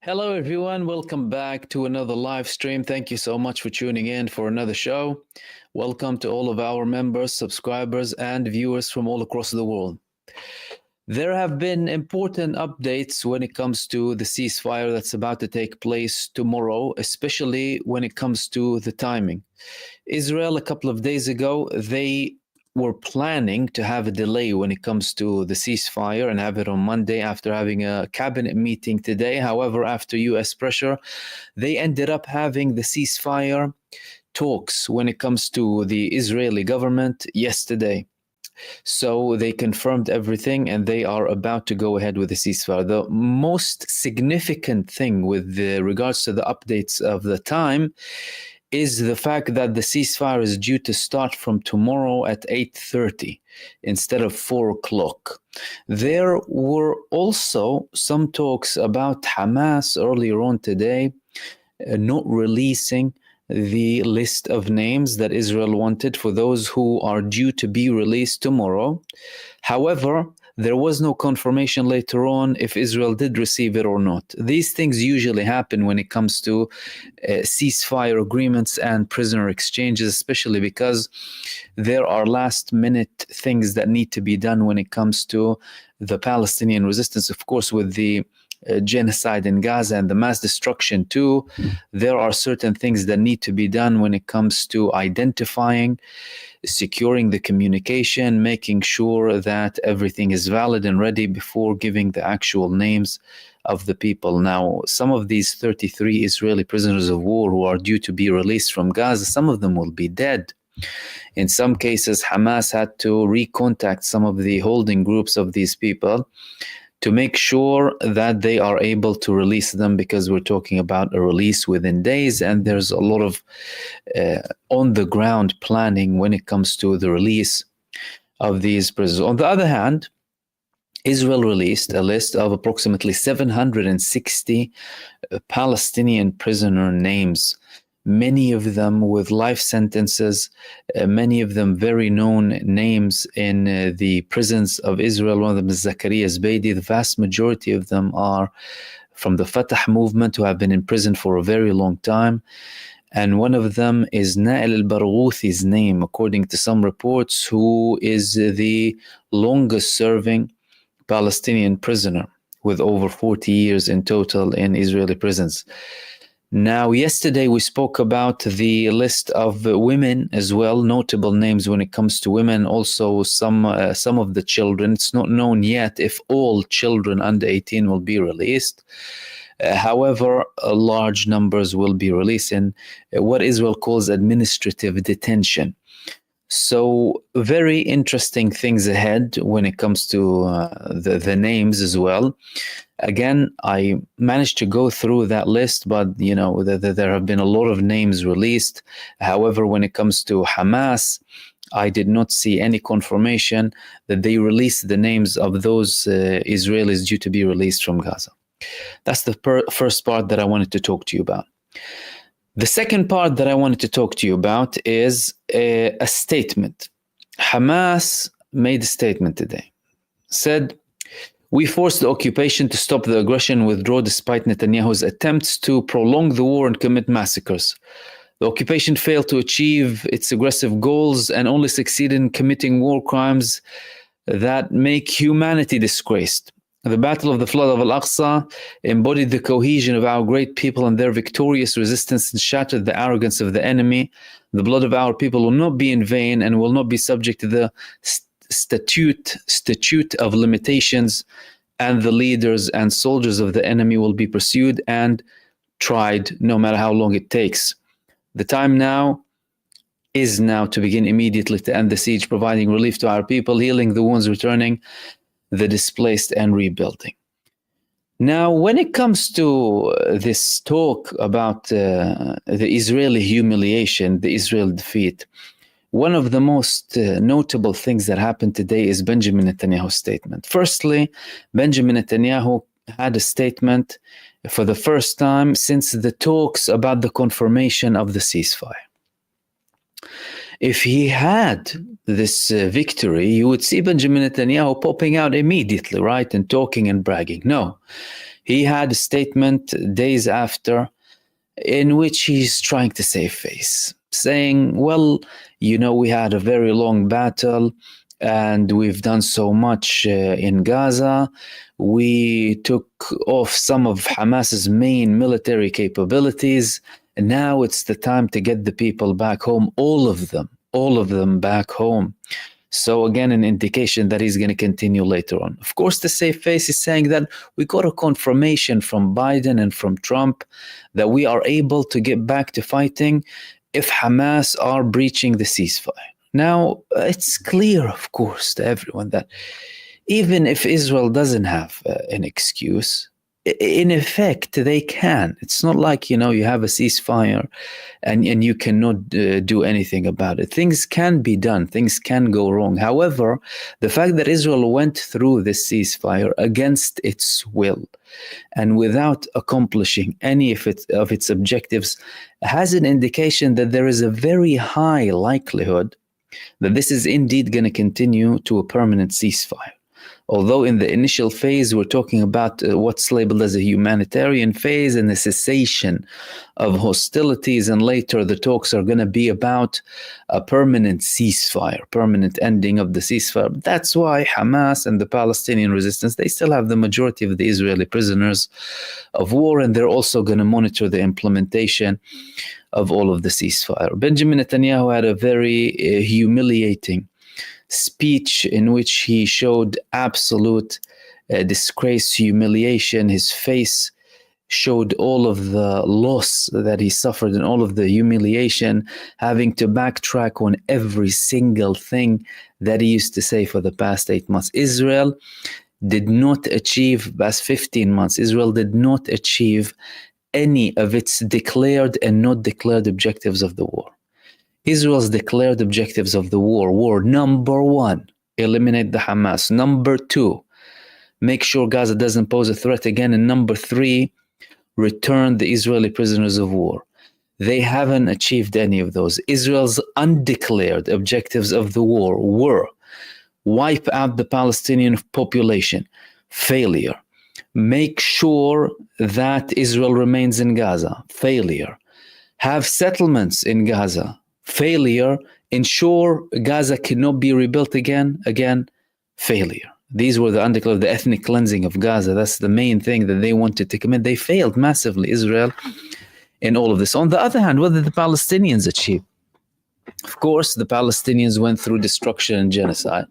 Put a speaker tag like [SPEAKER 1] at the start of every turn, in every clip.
[SPEAKER 1] Hello, everyone. Welcome back to another live stream. Thank you so much for tuning in for another show. Welcome to all of our members, subscribers, and viewers from all across the world. There have been important updates when it comes to the ceasefire that's about to take place tomorrow, especially when it comes to the timing. Israel, a couple of days ago, they were planning to have a delay when it comes to the ceasefire and have it on Monday after having a cabinet meeting today. However, after US pressure, they ended up having the ceasefire talks when it comes to the Israeli government yesterday. So they confirmed everything and they are about to go ahead with the ceasefire. The most significant thing with regards to the updates of the time is the fact that the ceasefire is due to start from tomorrow at 8:30 instead of 4 o'clock. There were also some talks about Hamas earlier on today not releasing the list of names that Israel wanted for those who are due to be released tomorrow. However, there was no confirmation later on if Israel did receive it or not. These things usually happen when it comes to ceasefire agreements and prisoner exchanges, especially because there are last-minute things that need to be done when it comes to the Palestinian resistance. Of course, with the genocide in Gaza and the mass destruction too, there are certain things that need to be done when it comes to identifying, securing the communication, making sure that everything is valid and ready before giving the actual names of the people. Now, some of these 33 Israeli prisoners of war who are due to be released from Gaza, some of them will be dead. In some cases, Hamas had to recontact some of the holding groups of these people to make sure that they are able to release them, because we're talking about a release within days, and there's a lot of on-the-ground planning when it comes to the release of these prisoners. On the other hand, Israel released a list of approximately 760 Palestinian prisoner names, many of them with life sentences, many of them very known names in the prisons of Israel. One of them is Zakaria Zbeidi. The vast majority of them are from the Fatah movement, who have been in prison for a very long time. And one of them is Nail al-Barghouthi's name, according to some reports, who is the longest serving Palestinian prisoner with over 40 years in total in Israeli prisons. Now, yesterday we spoke about the list of women as well, notable names when it comes to women, also some of the children. It's not known yet if all children under 18 will be released. However, large numbers will be released in what Israel calls administrative detention. So very interesting things ahead when it comes to the names as well. Again, I managed to go through that list, but you know there have been a lot of names released. However, when it comes to Hamas, I did not see any confirmation that they released the names of those Israelis due to be released from Gaza. That's the first part that I wanted to talk to you about. The second part that I wanted to talk to you about is a statement. Hamas made a statement today. Said, "We forced the occupation to stop the aggression and withdraw despite Netanyahu's attempts to prolong the war and commit massacres. The occupation failed to achieve its aggressive goals and only succeeded in committing war crimes that make humanity disgraced. The Battle of the Flood of Al-Aqsa embodied the cohesion of our great people and their victorious resistance and shattered the arrogance of the enemy. The blood of our people will not be in vain and will not be subject to the statute of limitations, and the leaders and soldiers of the enemy will be pursued and tried no matter how long it takes. The time now is now to begin immediately to end the siege, providing relief to our people, healing the wounds, returning the displaced, and rebuilding." Now, when it comes to this talk about the Israeli humiliation, the Israel defeat, one of the most notable things that happened today is Benjamin Netanyahu's statement. Firstly, Benjamin Netanyahu had a statement for the first time since the talks about the confirmation of the ceasefire. If he had this victory, you would see Benjamin Netanyahu popping out immediately, right, and talking and bragging. No, He had a statement days after in which he's trying to save face, saying, well, we had a very long battle and we've done so much in Gaza. We took off some of Hamas's main military capabilities. And now it's the time to get the people back home, all of them back home. So again, an indication that he's going to continue later on. Of course, the safe face is saying that we got a confirmation from Biden and from Trump that we are able to get back to fighting if Hamas are breaching the ceasefire. Now, it's clear, of course, to everyone that even if Israel doesn't have an excuse, in effect, they can. It's not like, you have a ceasefire and you cannot do anything about it. Things can be done. Things can go wrong. However, the fact that Israel went through this ceasefire against its will and without accomplishing any of its objectives has an indication that there is a very high likelihood that this is indeed going to continue to a permanent ceasefire. Although in the initial phase, we're talking about what's labeled as a humanitarian phase and the cessation of hostilities, and later the talks are going to be about a permanent ceasefire, permanent ending of the ceasefire. That's why Hamas and the Palestinian resistance, they still have the majority of the Israeli prisoners of war, and they're also going to monitor the implementation of all of the ceasefire. Benjamin Netanyahu had a very humiliating speech in which he showed absolute disgrace, humiliation. His face showed all of the loss that he suffered and all of the humiliation, having to backtrack on every single thing that he used to say for the past 8 months. Israel did not achieve, past 15 months, Israel did not achieve any of its declared and not declared objectives of the war. Israel's declared objectives of the war were: number one, eliminate the Hamas; number two, make sure Gaza doesn't pose a threat again; and number three, return the Israeli prisoners of war. They haven't achieved any of those. Israel's undeclared objectives of the war were: wipe out the Palestinian population, failure; make sure that Israel remains in Gaza, failure; have settlements in Gaza, failure; ensure Gaza cannot be rebuilt again, failure. These were the undeclared, the ethnic cleansing of Gaza. That's the main thing that they wanted to commit. They failed massively, Israel, in all of this. On the other hand, what did the Palestinians achieve? Of course, the Palestinians went through destruction and genocide.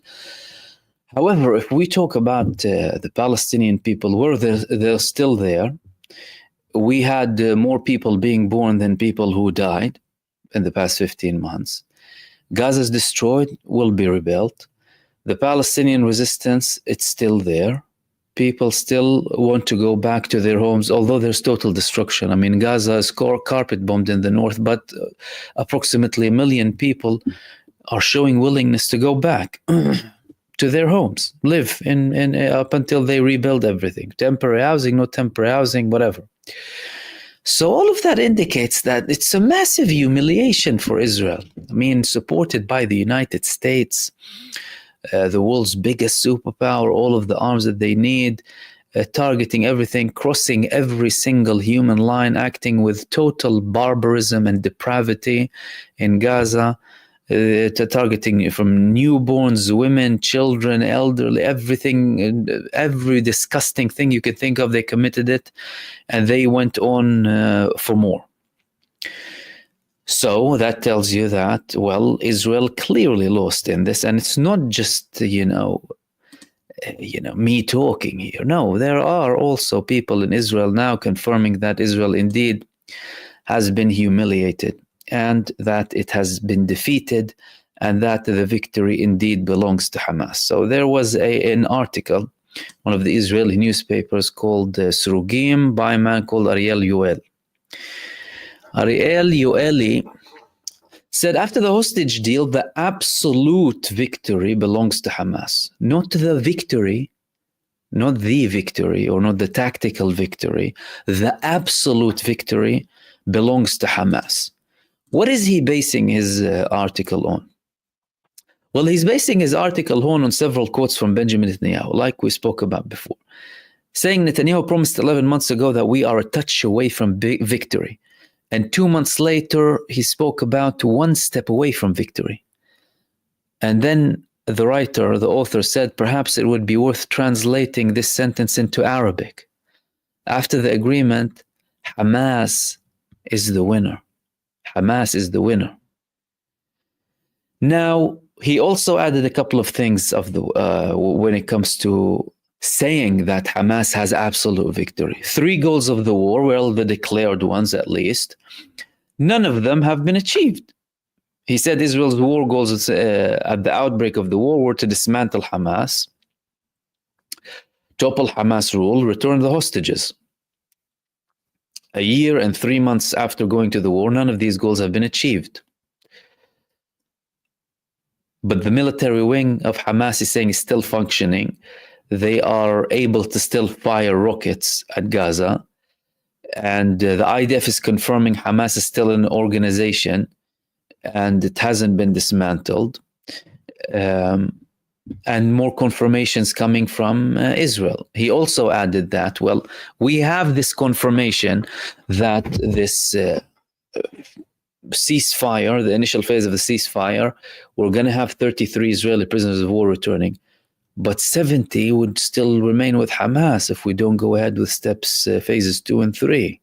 [SPEAKER 1] However, if we talk about the Palestinian people, they're still there. We had more people being born than people who died in the past 15 months. Gaza's destroyed, will be rebuilt. The Palestinian resistance, it's still there. People still want to go back to their homes, although there's total destruction. I mean, Gaza is carpet bombed in the north, but approximately 1 million people are showing willingness to go back to their homes, live in up until they rebuild everything. Temporary housing, not temporary housing, whatever. So all of that indicates that it's a massive humiliation for Israel. I mean, supported by the United States, the world's biggest superpower, all of the arms that they need, targeting everything, crossing every single human line, acting with total barbarism and depravity in Gaza, targeting from newborns, women, children, elderly, everything, every disgusting thing you could think of, they committed it, and they went on for more. So that tells you that, well, Israel clearly lost in this, and it's not just, me talking here. No, there are also people in Israel now confirming that Israel indeed has been humiliated, and that it has been defeated, and that the victory indeed belongs to Hamas. So there was an article, one of the Israeli newspapers, called Srugim, by a man called Ariel Yoel. Ariel Yoeli said, after the hostage deal, the absolute victory belongs to Hamas. Not the victory, not the victory, or not the tactical victory. The absolute victory belongs to Hamas. What is he basing his article on? Well, he's basing his article on several quotes from Benjamin Netanyahu, like we spoke about before. saying Netanyahu promised 11 months ago that we are a touch away from victory. And 2 months later, he spoke about one step away from victory. And then the writer, the author, said perhaps it would be worth translating this sentence into Arabic. After the agreement, Hamas is the winner. Hamas is the winner. Now, he also added a couple of things when it comes to saying that Hamas has absolute victory. 3 goals of the war, well, the declared ones at least, none of them have been achieved. He said Israel's war goals at the outbreak of the war were to dismantle Hamas, topple Hamas rule, return the hostages. A year and 3 months after going to the war, none of these goals have been achieved. But the military wing of Hamas is saying is still functioning. They are able to still fire rockets at Gaza. And the IDF is confirming Hamas is still an organization and it hasn't been dismantled. And more confirmations coming from Israel. He also added that, well, we have this confirmation that this ceasefire, the initial phase of the ceasefire, we're going to have 33 Israeli prisoners of war returning, but 70 would still remain with Hamas if we don't go ahead with phases 2 and 3.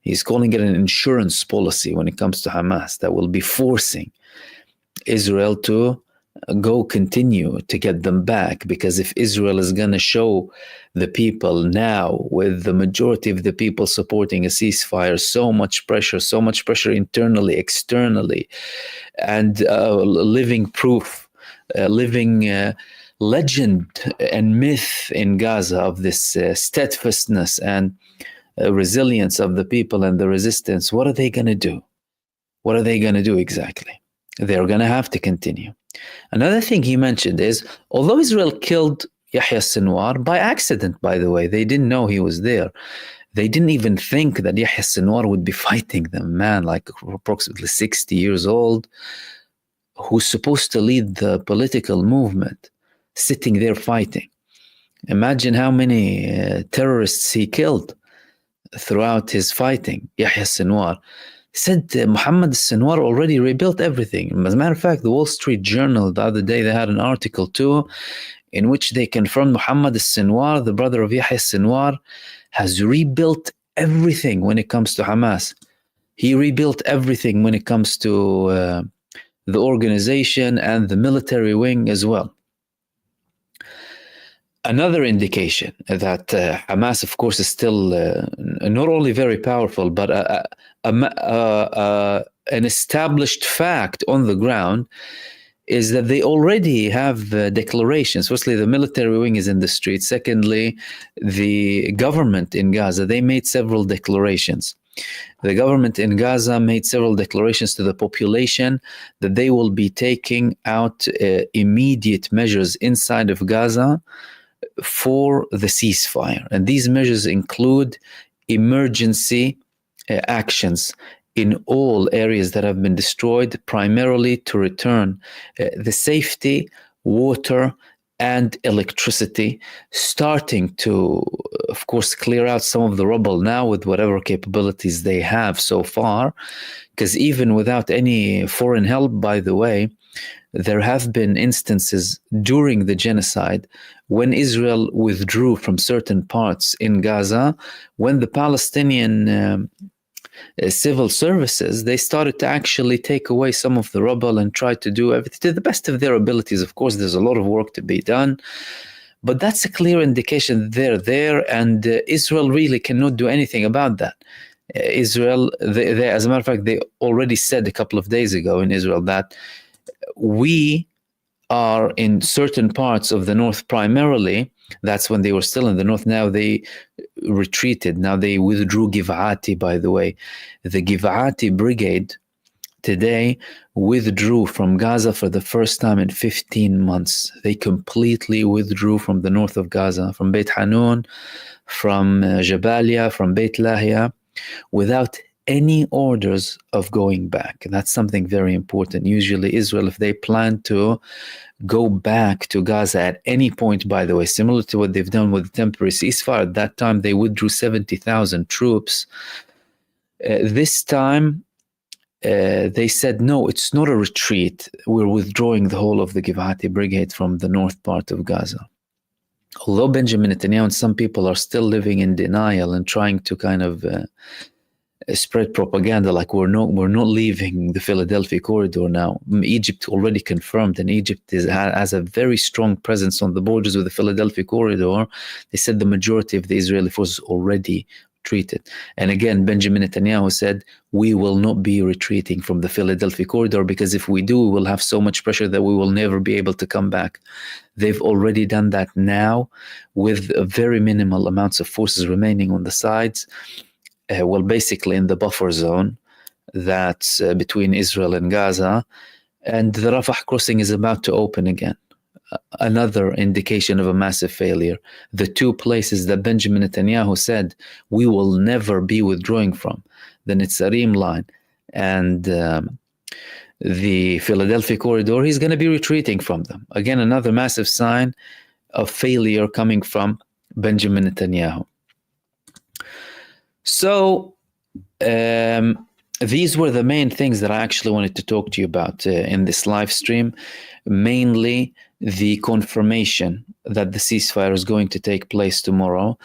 [SPEAKER 1] He's calling it an insurance policy when it comes to Hamas that will be forcing Israel to continue to get them back, because if Israel is going to show the people now, with the majority of the people supporting a ceasefire, so much pressure internally, externally, and living proof, living legend and myth in Gaza of this steadfastness and resilience of the people and the resistance, what are they going to do? What are they going to do exactly? They're going to have to continue. Another thing he mentioned is, although Israel killed Yahya Sinwar by accident, by the way, they didn't know he was there. They didn't even think that Yahya Sinwar would be fighting them. Man, like approximately 60 years old, who's supposed to lead the political movement, sitting there fighting. Imagine how many terrorists he killed throughout his fighting, Yahya Sinwar. Said Mohammed Sinwar already rebuilt everything. As a matter of fact, the Wall Street Journal the other day, they had an article too, in which they confirmed Mohammed Sinwar, the brother of Yahya Sinwar, has rebuilt everything when it comes to Hamas. He rebuilt everything when it comes to the organization and the military wing as well. Another indication that Hamas, of course, is still not only very powerful, but an established fact on the ground is that they already have declarations. Firstly, the military wing is in the street. Secondly, the government in Gaza, they made several declarations. The government in Gaza made several declarations to the population that they will be taking out immediate measures inside of Gaza for the ceasefire. And these measures include emergency actions in all areas that have been destroyed, primarily to return the safety, water, and electricity, starting to, of course, clear out some of the rubble now with whatever capabilities they have so far. Because even without any foreign help, by the way, there have been instances during the genocide when Israel withdrew from certain parts in Gaza, when the Palestinian civil services, they started to actually take away some of the rubble and try to do everything to the best of their abilities. Of course, there's a lot of work to be done, but that's a clear indication they're there, and Israel really cannot do anything about that. Israel, as a matter of fact, they already said a couple of days ago in Israel that we are in certain parts of the north primarily. That's when they were still in the north. Now they retreated. Now they withdrew Giv'ati, by the way. The Giv'ati brigade today withdrew from Gaza for the first time in 15 months. They completely withdrew from the north of Gaza, from Beit Hanun, from Jabalia, from Beit Lahia, without any orders of going back. And that's something very important. Usually Israel, if they plan to go back to Gaza at any point, by the way, similar to what they've done with the temporary ceasefire, at that time they withdrew 70,000 troops. This time, they said, no, it's not a retreat. We're withdrawing the whole of the Givati Brigade from the north part of Gaza. Although Benjamin Netanyahu and some people are still living in denial and trying to kind of spread propaganda like we're not leaving the Philadelphia corridor now. Egypt already confirmed, and Egypt has a very strong presence on the borders with the Philadelphia corridor. They said the majority of the Israeli forces already retreated. And again, Benjamin Netanyahu said, we will not be retreating from the Philadelphia corridor, because if we do, we will have so much pressure that we will never be able to come back. They've already done that now with very minimal amounts of forces remaining on the sides. Well, basically in the buffer zone that's between Israel and Gaza, and the Rafah crossing is about to open again. Another indication of a massive failure. The two places that Benjamin Netanyahu said we will never be withdrawing from, the Netzarim line and the Philadelphia corridor, he's going to be retreating from them. Again, another massive sign of failure coming from Benjamin Netanyahu. So these were the main things that I actually wanted to talk to you about in this live stream. Mainly the confirmation that the ceasefire is going to take place tomorrow,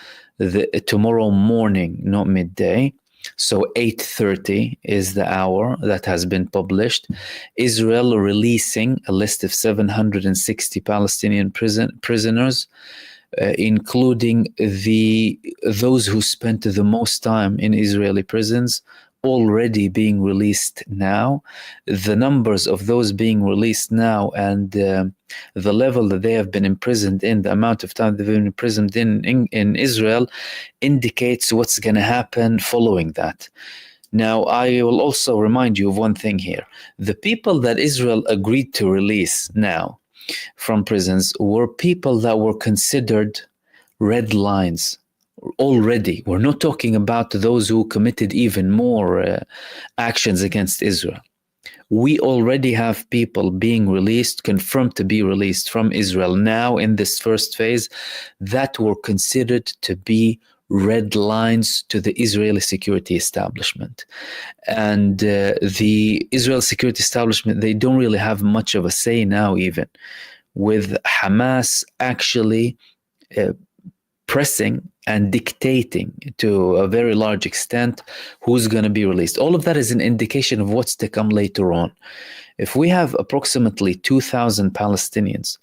[SPEAKER 1] tomorrow morning, not midday. So 8:30 is the hour that has been published. Israel releasing a list of 760 Palestinian prisoners, including those who spent the most time in Israeli prisons, already being released now. The numbers of those being released now and the level that they have been imprisoned in, the amount of time they've been imprisoned in Israel, indicates what's going to happen following that. Now, I will also remind you of one thing here. The people that Israel agreed to release now from prisons were people that were considered red lines already. We're not talking about those who committed even more actions against Israel. We already have people being released, confirmed to be released from Israel now in this first phase, that were considered to be red lines to the Israeli security establishment. And the Israel security establishment, they don't really have much of a say now, even with Hamas actually pressing and dictating to a very large extent who's going to be released. All of that is an indication of what's to come later on. If we have approximately 2,000 Palestinians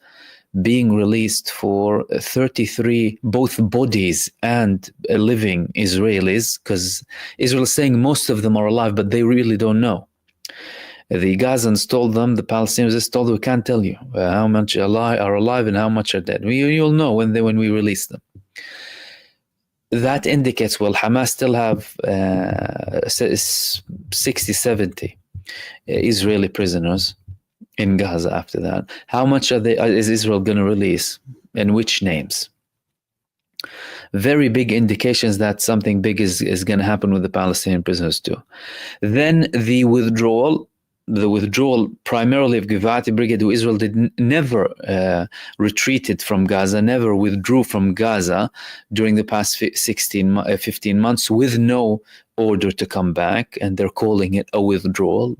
[SPEAKER 1] being released for 33 both bodies and living Israelis, because Israel is saying most of them are alive, but they really don't know. The Gazans told them, the Palestinians told them, we can't tell you how much are alive and how much are dead. You'll know when we release them. That indicates, well, Hamas still have 60, 70 Israeli prisoners in Gaza after that. How much is Israel going to release, and which names? Very big indications that something big is going to happen with the Palestinian prisoners too. Then the withdrawal primarily of Givati Brigade, who Israel never retreated from Gaza, never withdrew from Gaza during the past 15 months with no order to come back, and they're calling it a withdrawal.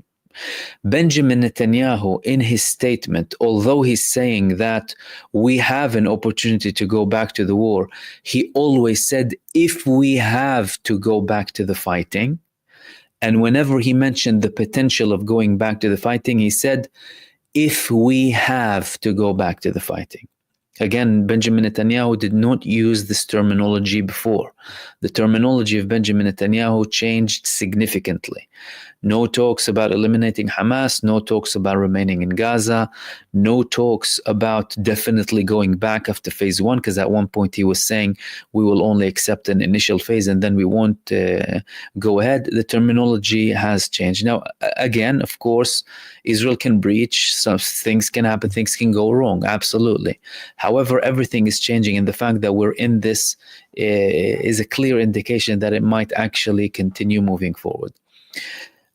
[SPEAKER 1] Benjamin Netanyahu, in his statement, although he's saying that we have an opportunity to go back to the war, he always said, if we have to go back to the fighting. And whenever he mentioned the potential of going back to the fighting, he said, if we have to go back to the fighting. Again, Benjamin Netanyahu did not use this terminology before. The terminology of Benjamin Netanyahu changed significantly. No talks about eliminating Hamas, no talks about remaining in Gaza, no talks about definitely going back after phase one, because at one point he was saying we will only accept an initial phase and then we won't go ahead. The terminology has changed. Now, again, of course, Israel can breach, some things can happen, things can go wrong, absolutely. However, everything is changing, and the fact that we're in this is a clear indication that it might actually continue moving forward.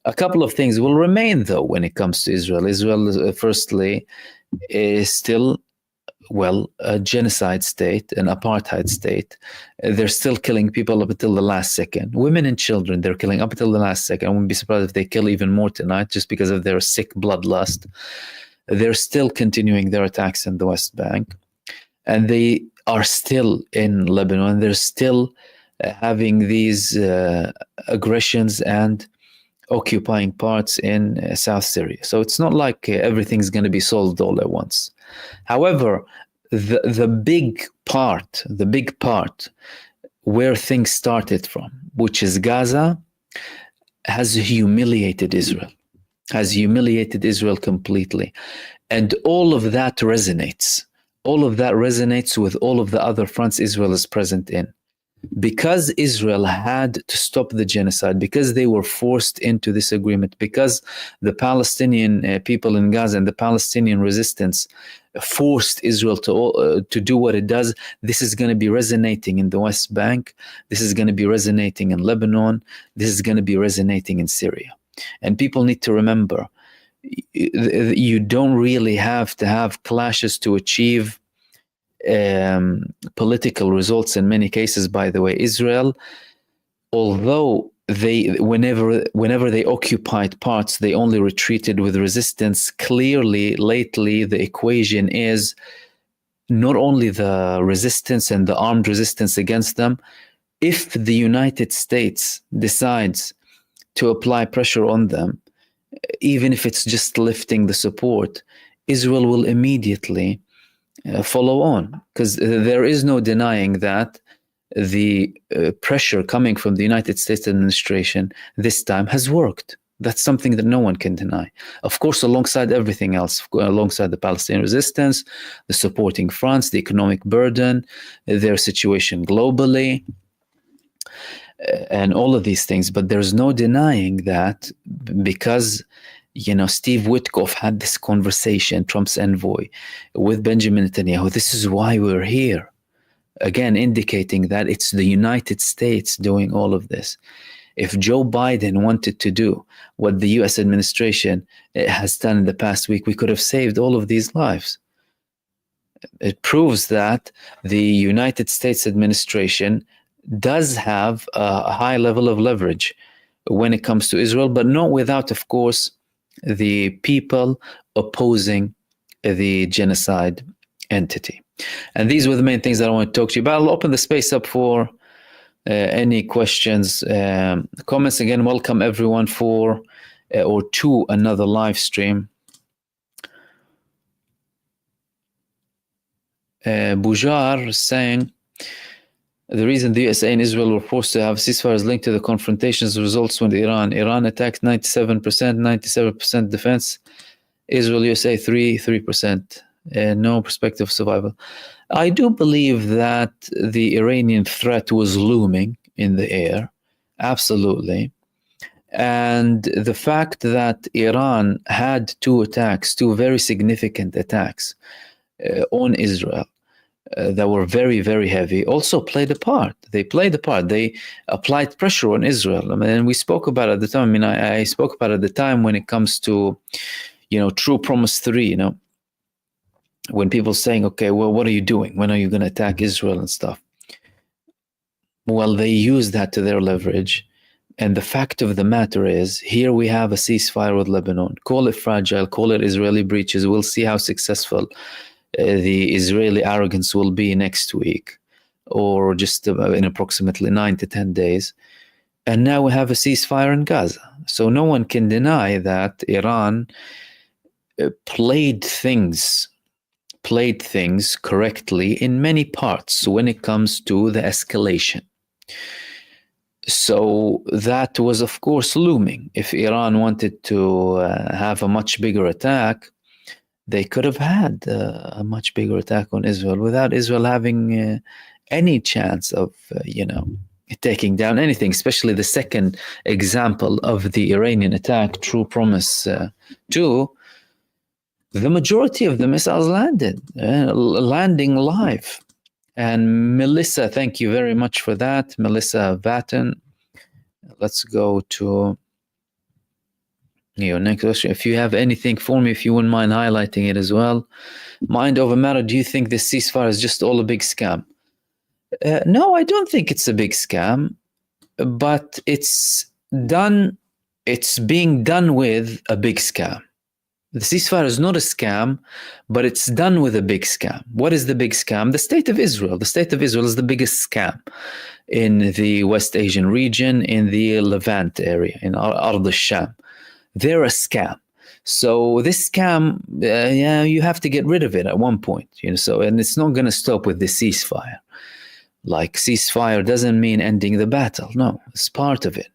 [SPEAKER 1] A couple of things will remain, though, when it comes to Israel. Israel, firstly, is still, well, a genocide state, an apartheid state. They're still killing people up until the last second. Women and children, they're killing up until the last second. I wouldn't be surprised if they kill even more tonight just because of their sick bloodlust. They're still continuing their attacks in the West Bank. And they are still in Lebanon. They're still having these aggressions and occupying parts in South Syria. So it's not like everything's going to be solved all at once. However, the big part where things started from, which is Gaza, has humiliated Israel completely. And all of that resonates. All of that resonates with all of the other fronts Israel is present in. Because Israel had to stop the genocide, because they were forced into this agreement, because the Palestinian people in Gaza and the Palestinian resistance forced Israel to do what it does, this is going to be resonating in the West Bank. This is going to be resonating in Lebanon. This is going to be resonating in Syria. And people need to remember, you don't really have to have clashes to achieve political results in many cases. By the way, Israel, although whenever they occupied parts, they only retreated with resistance. Clearly, lately, the equation is not only the resistance and the armed resistance against them. If the United States decides to apply pressure on them, even if it's just lifting the support, Israel will immediately follow on, because there is no denying that the pressure coming from the United States administration this time has worked. That's something that no one can deny. Of course, alongside everything else, alongside the Palestinian resistance, the supporting fronts, the economic burden, their situation globally, and all of these things. But there's no denying that, because Steve Witkoff had this conversation, Trump's envoy, with Benjamin Netanyahu. This is why we're here. Again, indicating that it's the United States doing all of this. If Joe Biden wanted to do what the US administration has done in the past week, we could have saved all of these lives. It proves that the United States administration does have a high level of leverage when it comes to Israel, but not without, of course, the people opposing the genocide entity. And these were the main things that I want to talk to you about. I'll open the space up for any questions, comments. Again, welcome everyone for or to another live stream. Bujar saying, the reason the USA and Israel were forced to have ceasefire is linked to the confrontations results when Iran attacked 97% defense, Israel, USA 3%, no perspective of survival. I do believe that the Iranian threat was looming in the air, absolutely. And the fact that Iran had two very significant attacks on Israel, that were very, very heavy, also played a part. They played a part. They applied pressure on Israel. I mean, and we spoke about it at the time. I mean, I spoke about it at the time when it comes to, True Promise 3, when people saying, okay, well, what are you doing? When are you going to attack Israel and stuff? Well, they use that to their leverage. And the fact of the matter is, here we have a ceasefire with Lebanon. Call it fragile, call it Israeli breaches. We'll see how successful the Israeli arrogance will be next week, or just in approximately 9 to 10 days. And now we have a ceasefire in Gaza. So no one can deny that Iran played things correctly in many parts when it comes to the escalation. So that was, of course, looming. If Iran wanted to have a much bigger attack, they could have had a much bigger attack on Israel without Israel having any chance of, taking down anything, especially the second example of the Iranian attack, True Promise 2. The majority of the missiles landing live. And Melissa, thank you very much for that. Melissa Vatten. Let's go to Next question. If you have anything for me, if you wouldn't mind highlighting it as well. Mind over matter, do you think this ceasefire is just all a big scam? No, I don't think it's a big scam, but it's being done with a big scam. The ceasefire is not a scam, but it's done with a big scam. What is the big scam? The State of Israel. The State of Israel is the biggest scam in the West Asian region, in the Levant area, in Ard al-Sham. They're a scam. So this scam, you have to get rid of it at one point. So, and it's not going to stop with the ceasefire. Like, ceasefire doesn't mean ending the battle. No, it's part of it.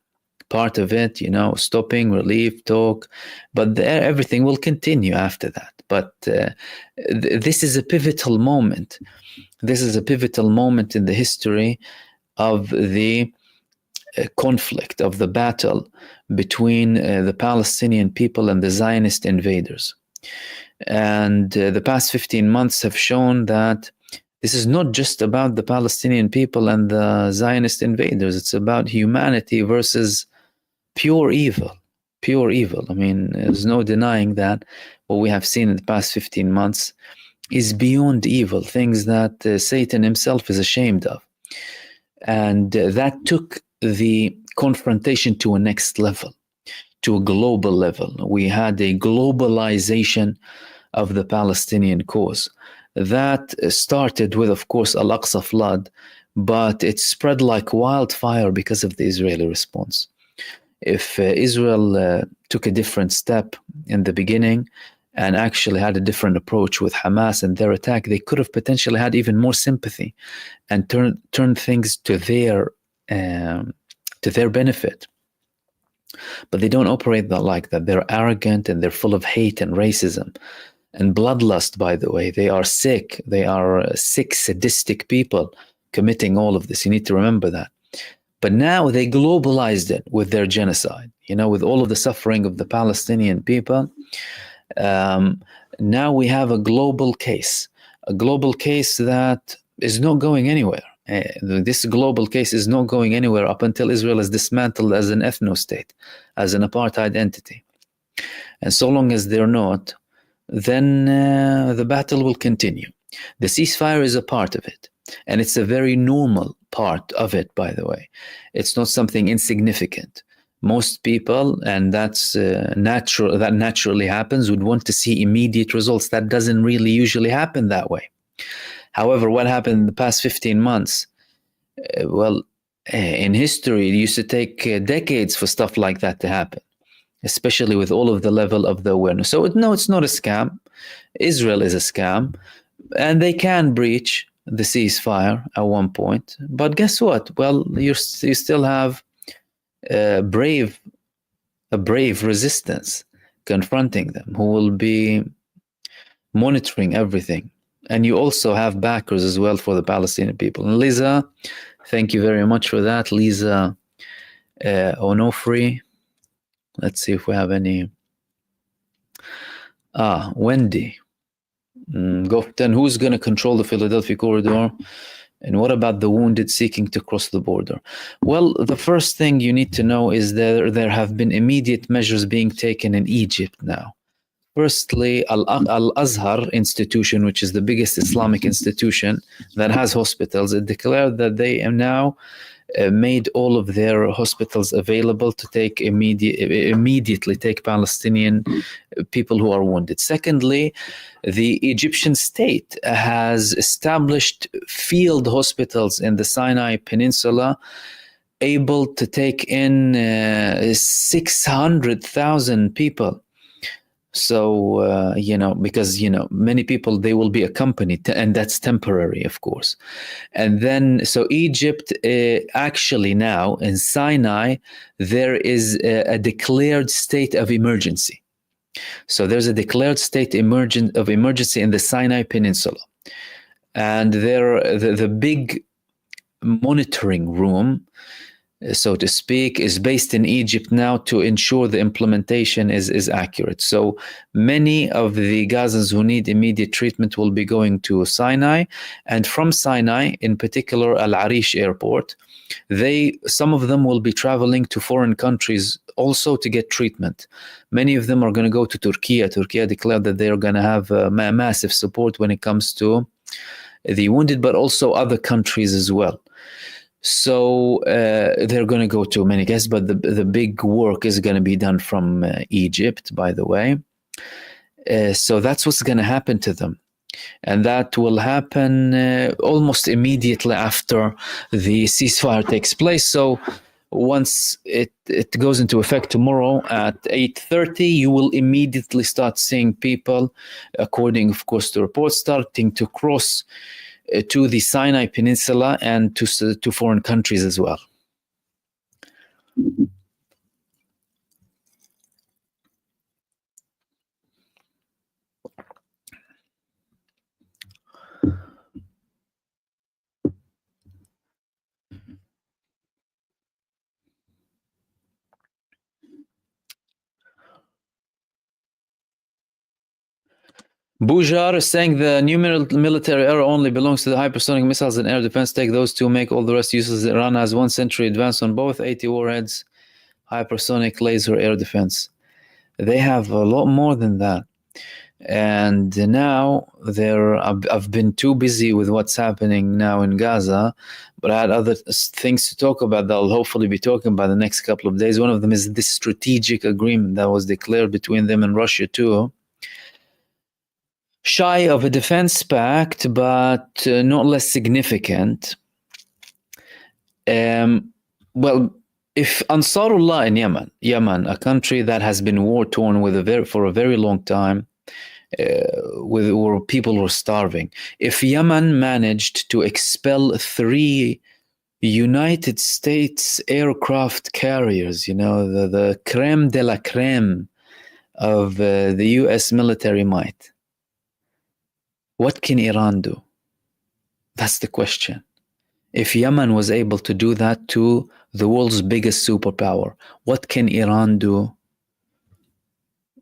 [SPEAKER 1] Part of it, stopping, relief, talk, but everything will continue after that. But this is a pivotal moment. This is a pivotal moment in the history of the conflict, of the battle between the Palestinian people and the Zionist invaders. And the past 15 months have shown that this is not just about the Palestinian people and the Zionist invaders. It's about humanity versus pure evil. Pure evil. I mean, there's no denying that what we have seen in the past 15 months is beyond evil, things that Satan himself is ashamed of. And that took the confrontation to a next level, to a global level. We had a globalization of the Palestinian cause. That started with, of course, Al-Aqsa flood, but it spread like wildfire because of the Israeli response. If Israel took a different step in the beginning and actually had a different approach with Hamas and their attack, they could have potentially had even more sympathy and turned things to their benefit. But they don't operate like that. They're arrogant and they're full of hate and racism and bloodlust, by the way. They are sick. They are sick, sadistic people committing all of this. You need to remember that. But now they globalized it with their genocide, with all of the suffering of the Palestinian people. Now we have a global case that is not going anywhere. This global case is not going anywhere up until Israel is dismantled as an ethno-state, as an apartheid entity. And so long as they're not, then the battle will continue. The ceasefire is a part of it. And it's a very normal part of it, by the way. It's not something insignificant. Most people, and that's natural, that naturally happens, would want to see immediate results. That doesn't really usually happen that way. However, what happened in the past 15 months? In history, it used to take decades for stuff like that to happen, especially with all of the level of the awareness. So no, it's not a scam. Israel is a scam, and they can breach the ceasefire at one point. But guess what? Well, you still have a brave resistance confronting them who will be monitoring everything. And you also have backers as well for the Palestinian people. And Lisa, thank you very much for that. Lisa Onofri. Let's see if we have any. Wendy. Goften, who's going to control the Philadelphia corridor? And what about the wounded seeking to cross the border? Well, the first thing you need to know is that there have been immediate measures being taken in Egypt now. Firstly, Al-Azhar institution, which is the biggest Islamic institution that has hospitals, it declared that they have now made all of their hospitals available to take immediately take Palestinian people who are wounded. Secondly, the Egyptian state has established field hospitals in the Sinai Peninsula able to take in 600,000 people. So, because, many people, they will be accompanied, and that's temporary, of course. And then, so Egypt, actually now in Sinai, there is a declared state of emergency. So there's a declared state of emergency in the Sinai Peninsula. And the big monitoring room, so to speak, is based in Egypt now to ensure the implementation is accurate. So many of the Gazans who need immediate treatment will be going to Sinai, and from Sinai, in particular Al Arish airport, some of them will be traveling to foreign countries also to get treatment. Many of them are going to go to Turkey. Turkey declared that they are going to have massive support when it comes to the wounded, but also other countries as well. So they're going to go to many guests, but the big work is going to be done from Egypt, by the way. So that's what's going to happen to them. And that will happen almost immediately after the ceasefire takes place. So once it goes into effect tomorrow at 8:30, you will immediately start seeing people, according, of course, to reports, starting to cross to the Sinai Peninsula and to foreign countries as well. Bujar is saying the new military era only belongs to the hypersonic missiles and air defense. Take those two, make all the rest useless. Iran has 1 century advance on both 80 warheads, hypersonic, laser, air defense. They have a lot more than that. And now I've been too busy with what's happening now in Gaza, but I had other things to talk about that I'll hopefully be talking about the next couple of days. One of them is this strategic agreement that was declared between them and Russia too. Shy of a defense pact, but not less significant. Well, if Ansarullah in Yemen, a country that has been war-torn for a very long time, where people were starving, if Yemen managed to expel 3 United States aircraft carriers, the creme de la creme of the US military might, what can Iran do? That's the question. If Yemen was able to do that to the world's biggest superpower, what can Iran do?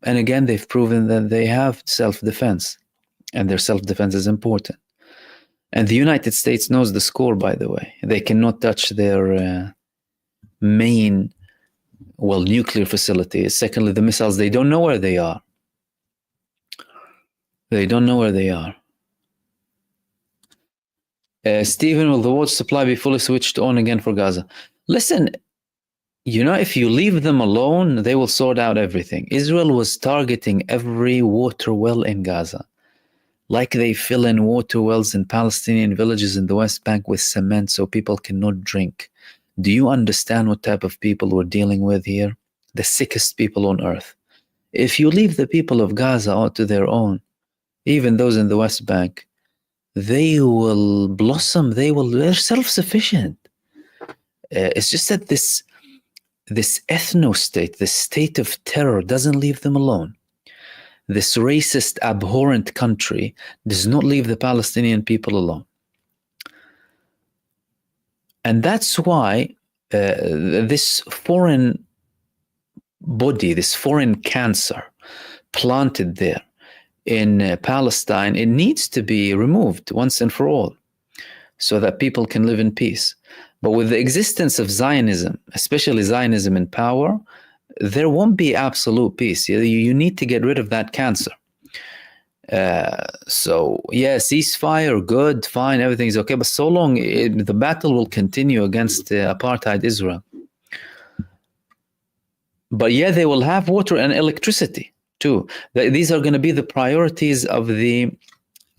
[SPEAKER 1] And again, they've proven that they have self-defense, and their self-defense is important. And the United States knows the score, by the way. They cannot touch their main, nuclear facilities. Secondly, the missiles, they don't know where they are. They don't know where they are. Stephen, will the water supply be fully switched on again for Gaza? Listen, if you leave them alone, they will sort out everything. Israel was targeting every water well in Gaza, like they fill in water wells in Palestinian villages in the West Bank with cement so people cannot drink. Do you understand what type of people we're dealing with here? The sickest people on earth. If you leave the people of Gaza out to their own, even those in the West Bank, they will blossom. They're self-sufficient. It's just that this ethno-state, this state of terror, doesn't leave them alone. This racist, abhorrent country does not leave the Palestinian people alone. And that's why this foreign body, this foreign cancer planted there in Palestine, it needs to be removed once and for all so that people can live in peace. But with the existence of Zionism, especially Zionism in power, there won't be absolute peace. You need to get rid of that cancer. Ceasefire, good, fine, everything's okay. But so long, the battle will continue against apartheid Israel. But they will have water and electricity too. These are going to be the priorities of the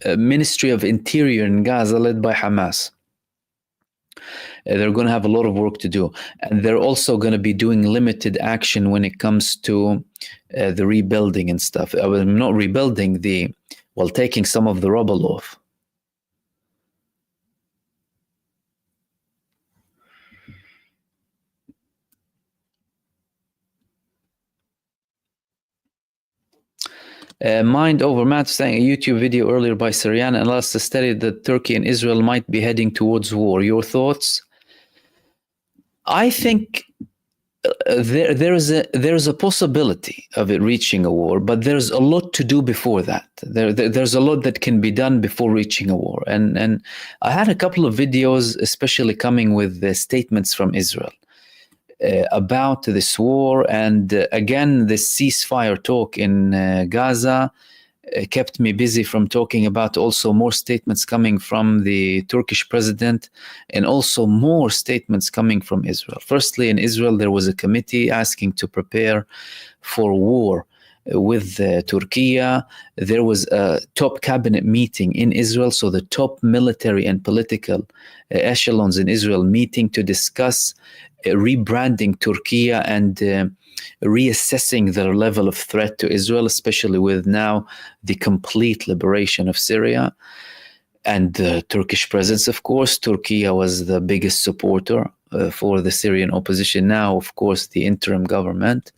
[SPEAKER 1] Ministry of Interior in Gaza, led by Hamas. They're going to have a lot of work to do. And they're also going to be doing limited action when it comes to the rebuilding and stuff. Not rebuilding, taking some of the rubble off. Mind over matter saying a YouTube video earlier by Syrian analysts stated that Turkey and Israel might be heading towards war. Your thoughts? I think there's a possibility of it reaching a war, but there's a lot to do before that. There's a lot that can be done before reaching a war. And I had a couple of videos, especially coming with the statements from Israel about this war. And again, the ceasefire talk in Gaza kept me busy from talking about also more statements coming from the Turkish president and also more statements coming from Israel. Firstly, in Israel, there was a committee asking to prepare for war with Turkey. There was a top cabinet meeting in Israel, so the top military and political echelons in Israel meeting to discuss rebranding Turkey and reassessing their level of threat to Israel, especially with now the complete liberation of Syria and the Turkish presence, of course. Turkey was the biggest supporter for the Syrian opposition. Now, of course, the interim government.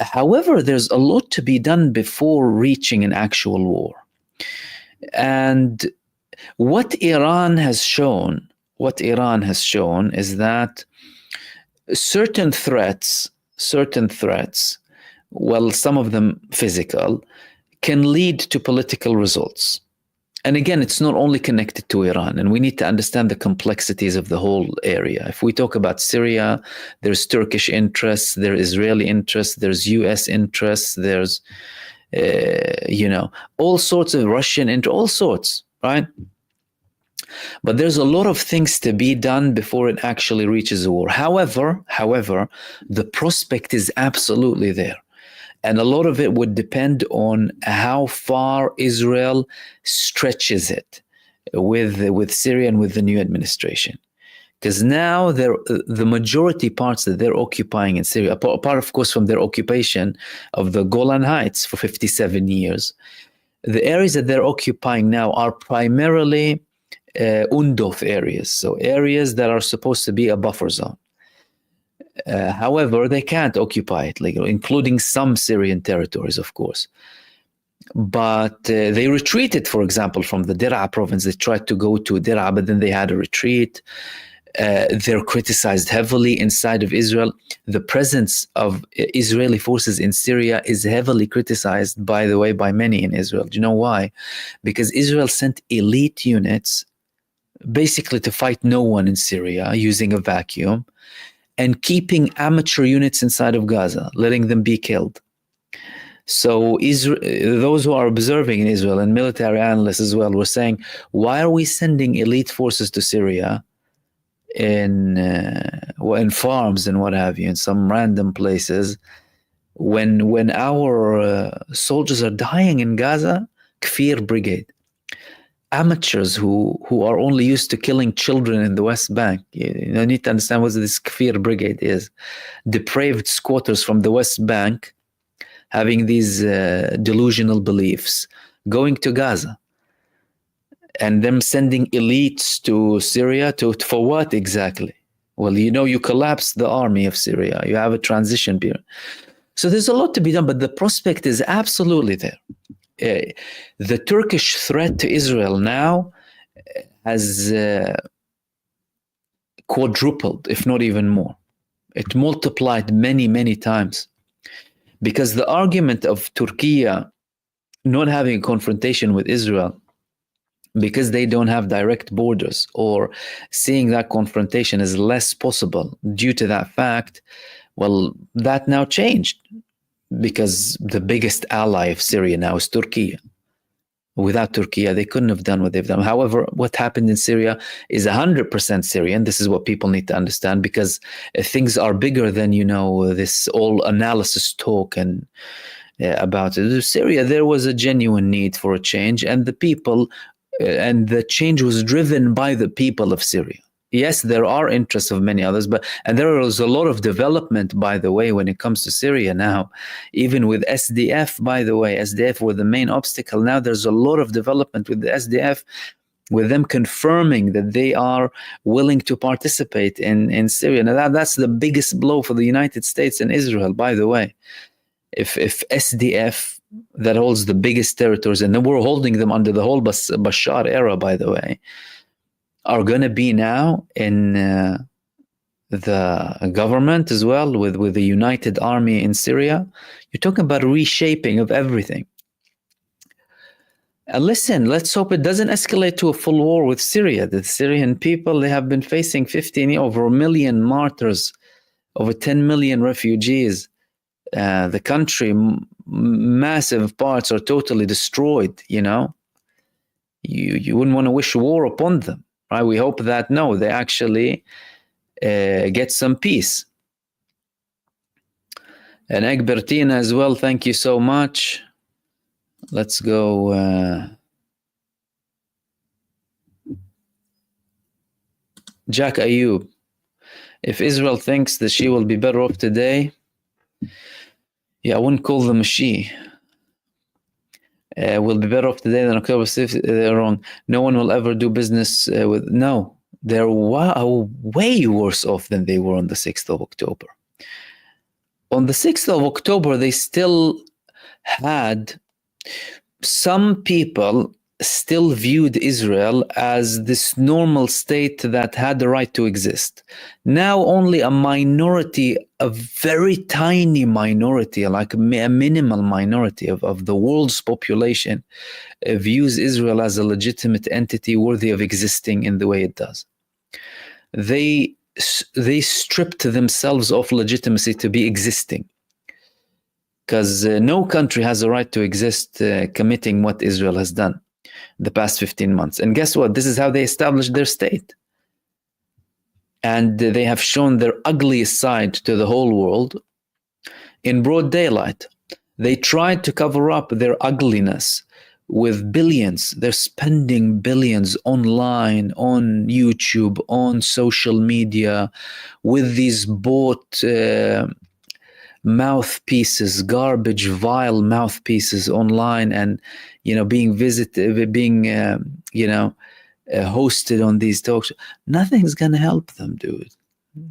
[SPEAKER 1] However, there's a lot to be done before reaching an actual war. And what Iran has shown is that certain threats, well, some of them physical, can lead to political results. And again, it's not only connected to Iran, and we need to understand the complexities of the whole area. If we talk about Syria, there's Turkish interests, there's Israeli interests, there's US interests, there's, all sorts of Russian interests, all sorts, right? But there's a lot of things to be done before it actually reaches a war. However, the prospect is absolutely there. And a lot of it would depend on how far Israel stretches it with Syria and with the new administration. Because now the majority parts that they're occupying in Syria, apart of course from their occupation of the Golan Heights for 57 years, the areas that they're occupying now are primarily UNDOF areas, so areas that are supposed to be a buffer zone. However, they can't occupy it legally, including some Syrian territories, of course. But they retreated, for example, from the Dir'a province. They tried to go to Dir'a, but then they had a retreat. They're criticized heavily inside of Israel. The presence of Israeli forces in Syria is heavily criticized, by the way, by many in Israel. Do you know why? Because Israel sent elite units basically to fight no one in Syria using a vacuum and keeping amateur units inside of Gaza, letting them be killed. So those who are observing in Israel and military analysts as well were saying, why are we sending elite forces to Syria in farms and what have you, in some random places, when our soldiers are dying in Gaza? Kfir Brigade. Amateurs who are only used to killing children in the West Bank. You need to understand what this Kfir Brigade is. Depraved squatters from the West Bank having these delusional beliefs, going to Gaza, and them sending elites to Syria for what exactly? Well, you collapse the army of Syria. You have a transition period. So there's a lot to be done, but the prospect is absolutely there. The Turkish threat to Israel now has quadrupled, if not even more. It multiplied many, many times. Because the argument of Turkey not having a confrontation with Israel because they don't have direct borders, or seeing that confrontation as less possible due to that fact, well, that now changed. Because the biggest ally of Syria now is Turkey. Without Turkey, they couldn't have done what they've done. However, what happened in Syria is 100% Syrian. This is what people need to understand, because things are bigger than, this all analysis talk and about it. In Syria, there was a genuine need for a change, and the people, and the change was driven by the people of Syria. Yes, there are interests of many others, and there is a lot of development, by the way, when it comes to Syria now. Even with SDF, by the way, SDF were the main obstacle. Now there's a lot of development with the SDF, with them confirming that they are willing to participate in Syria. Now that's the biggest blow for the United States and Israel, by the way. If SDF, that holds the biggest territories, and then we're holding them under the whole Bashar era, by the way, are going to be now in the government as well, with the united army in Syria. You're talking about reshaping of everything. Listen, let's hope it doesn't escalate to a full war with Syria. The Syrian people, they have been facing 15 years, over a million martyrs, over 10 million refugees. The country, massive parts are totally destroyed, you know. You wouldn't want to wish war upon them, right? We hope that, no, they actually get some peace. And Egbertina as well, thank you so much. Let's go. Jack Ayub. If Israel thinks that she will be better off today, yeah, I wouldn't call them a she. Will be better off today than October 6th. They're wrong. No one will ever do business with. No, they're way worse off than they were on the 6th of October. On the 6th of October, they still had, some people still viewed Israel as this normal state that had the right to exist. Now only a minority, a very tiny minority, like a minimal minority of the world's population views Israel as a legitimate entity worthy of existing in the way it does. They stripped themselves of legitimacy to be existing, because no country has a right to exist committing what Israel has done the past 15 months. And guess what? This is how they established their state. And they have shown their ugliest side to the whole world in broad daylight. They tried to cover up their ugliness with billions. They're spending billions online, on YouTube, on social media, with these bought mouthpieces, garbage, vile mouthpieces online, and being visited, being hosted on these talks. Nothing's gonna help them, dude.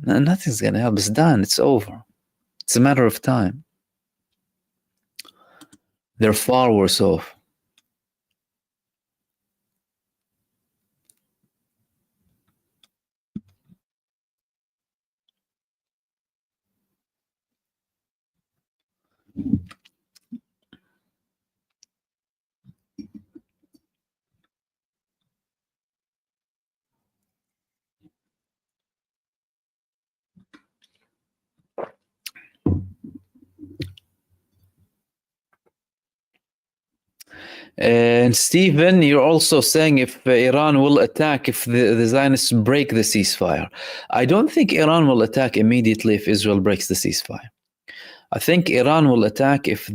[SPEAKER 1] Nothing's gonna help. It's done. It's over. It's a matter of time. They're far worse off. And Stephen, you're also saying if Iran will attack, if the Zionists break the ceasefire. I don't think Iran will attack immediately if Israel breaks the ceasefire. I think Iran will attack if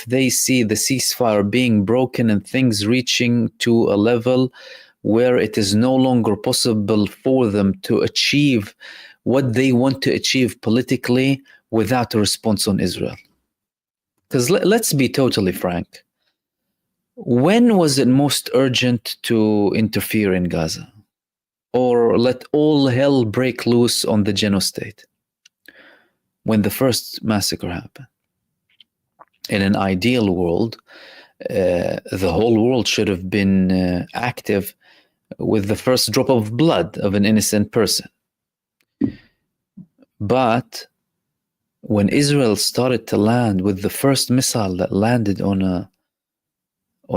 [SPEAKER 1] they see the ceasefire being broken and things reaching to a level where it is no longer possible for them to achieve what they want to achieve politically without a response on Israel. Because let's be totally frank. When was it most urgent to interfere in Gaza or let all hell break loose on the genocide? When the first massacre happened. In an ideal world, the whole world should have been active with the first drop of blood of an innocent person. But when Israel started to land with the first missile that landed on a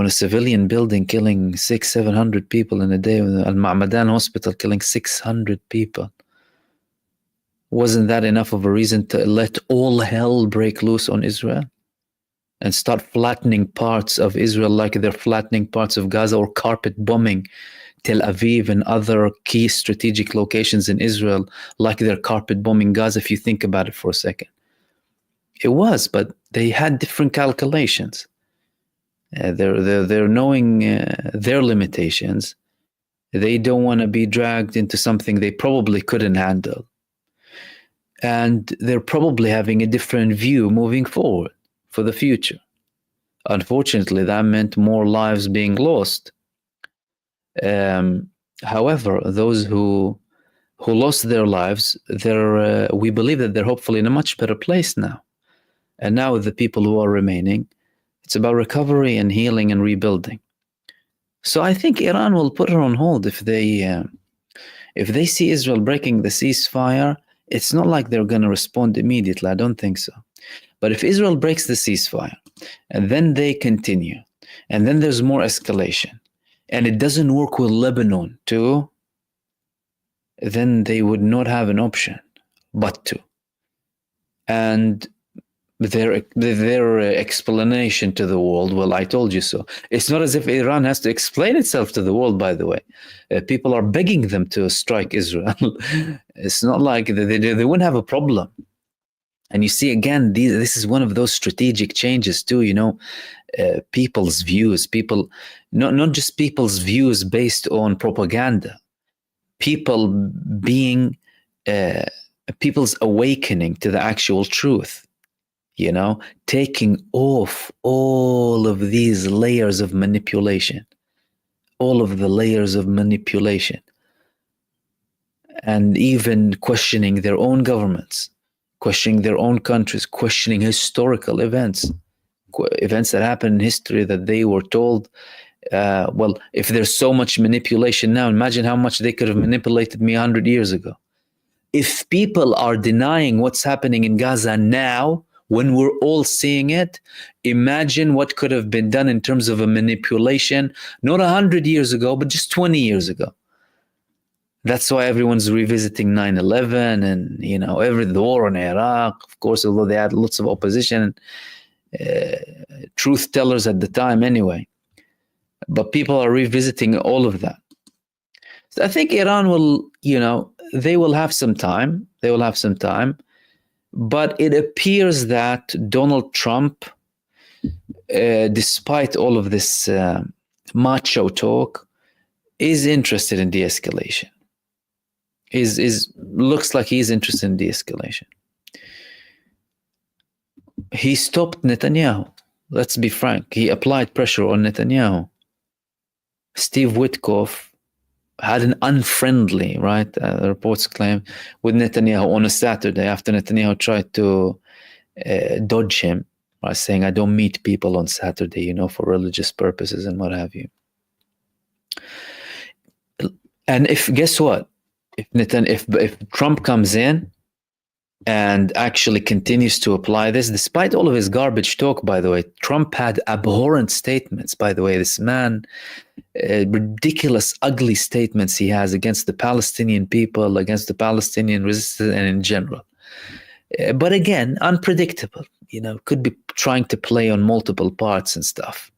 [SPEAKER 1] civilian building, killing 600-700 people in a day, Al-Ma'madan hospital killing 600 people, wasn't that enough of a reason to let all hell break loose on Israel and start flattening parts of Israel like they're flattening parts of Gaza, or carpet bombing Tel Aviv and other key strategic locations in Israel like they're carpet bombing Gaza, if you think about it for a second? It was, but they had different calculations. They're knowing their limitations. They don't want to be dragged into something they probably couldn't handle. And they're probably having a different view moving forward for the future. Unfortunately, that meant more lives being lost. However, those who lost their lives, we believe that they're hopefully in a much better place now. And now with the people who are remaining, it's about recovery and healing and rebuilding. So I think Iran will put her on hold if they see Israel breaking the ceasefire. it's not like they're going to respond immediately. I don't think so. But if Israel breaks the ceasefire and then they continue and then there's more escalation and it doesn't work with Lebanon too, then they would not have an option but to. And their explanation to the world, well, I told you so. It's not as if Iran has to explain itself to the world, by the way. People are begging them to strike Israel. It's not like they wouldn't have a problem. And you see, again, this is one of those strategic changes too, people's views, not just people's views based on propaganda, people's awakening to the actual truth. Taking off all of these layers of manipulation, and even questioning their own governments, questioning their own countries, questioning historical events that happened in history that they were told, well, if there's so much manipulation now, imagine how much they could have manipulated me 100 years ago. If people are denying what's happening in Gaza now, when we're all seeing it, imagine what could have been done in terms of a manipulation, not 100 years ago, but just 20 years ago. That's why everyone's revisiting 9/11 and, the war in Iraq, of course, although they had lots of opposition, truth tellers at the time anyway. But people are revisiting all of that. So I think Iran will, they will have some time. But it appears that Donald Trump, despite all of this macho talk, is interested in de-escalation. Looks like he's interested in de-escalation. He stopped Netanyahu. Let's be frank. He applied pressure on Netanyahu. Steve Witkoff had an unfriendly, reports claim, with Netanyahu on a Saturday after Netanyahu tried to dodge him by saying, I don't meet people on Saturday, for religious purposes and what have you. And guess what? If Trump comes in and actually continues to apply this, despite all of his garbage talk, by the way, Trump had abhorrent statements, by the way, this man, ridiculous, ugly statements he has against the Palestinian people, against the Palestinian resistance, and in general. But again, unpredictable, could be trying to play on multiple parts and stuff.